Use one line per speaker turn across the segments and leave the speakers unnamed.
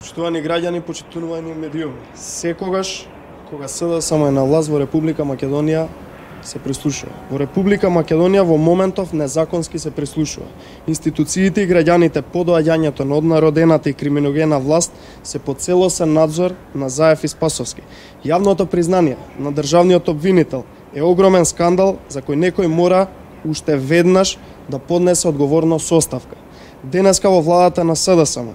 Почитувани граѓани, почитувани медиуми, секогаш кога СДСМ е на власт во Република Македонија се прислушува. Во Република Македонија во моментов незаконски се прислушува. Институциите и граѓаните по доаѓањето на однародената и криминогена власт се под целосен надзор на Заев и Спасовски. Јавното признание на државниот обвинител е огромен скандал за кој некој мора уште веднаш да поднесе одговорност со оставка. Денеска во владата на СДСМ,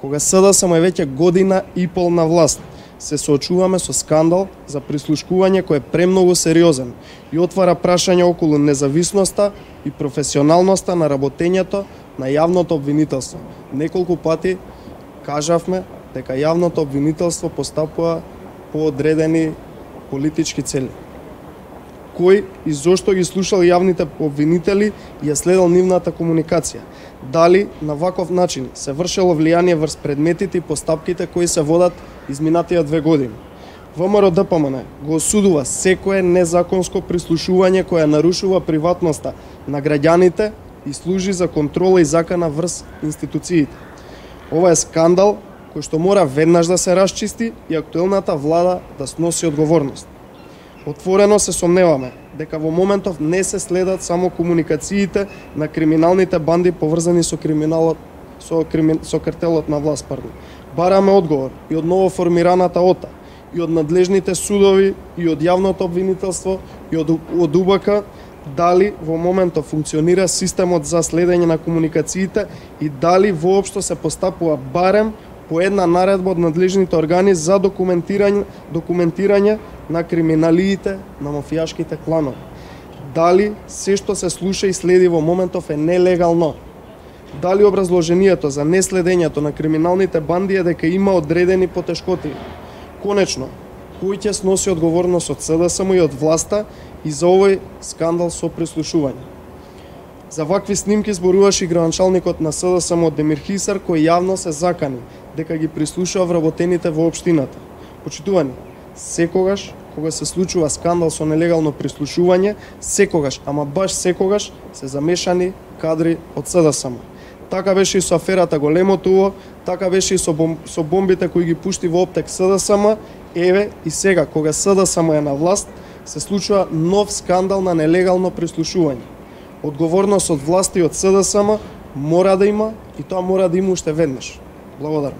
кога СДСМ е веќе година и пол на власт, се соочуваме со скандал за прислушкување кој е премногу сериозен и отвара прашања околу независноста и професионалноста на работењето на јавното обвинителство. Неколку пати кажавме дека јавното обвинителство постапува по одредени политички цели. Кој и зошто ги слушал јавните обвинители и ја следел нивната комуникација? Дали на ваков начин се вршело влијание врз предметите и постапките кои се водат изминатија 2 години? ВМРО ДПМН го осудува секое незаконско прислушување кое нарушува приватноста на граѓаните и служи за контрола и закана врз институциите. Ова е скандал кој што мора веднаш да се расчисти и актуелната влада да сноси одговорност. Отворено се сомневаме дека во моментов не се следат само комуникациите на криминалните банди поврзани со со картелот на власт. Бараме одговор и од новоформираната ОТА, и од надлежните судови, и од јавното обвинителство, и од УБК, дали во моментов функционира системот за следење на комуникациите и дали воопшто се постапува барем по една наредба од надлежните органи за документирање на криминалиите на мафијашките кланови. Дали се што се слуша и следи во моментов е нелегално? Дали образложението за неследењето на криминалните банди е дека има одредени потешкоти? Конечно, кој ќе сноси одговорност од СДСМ и од власта и за овој скандал со прислушување? За вакви снимки зборуваше и градоначалникот на СДСМ Демир Хисар, кој јавно се закани дека ги прислушува вработените во општината. Почитувани, секогаш кога се случува скандал со нелегално прислушување, секогаш, ама баш секогаш, се замешани кадри од СДСМ. Така беше и со аферата Големото уво, така беше и со бомбите кои ги пушти во Оптек СДСМ. Еве и сега, кога СДСМ е на власт, се случува нов скандал на нелегално прислушување. Одговорност од власта и од СДСМ мора да има и тоа мора да има уште веднаш. Благодарам.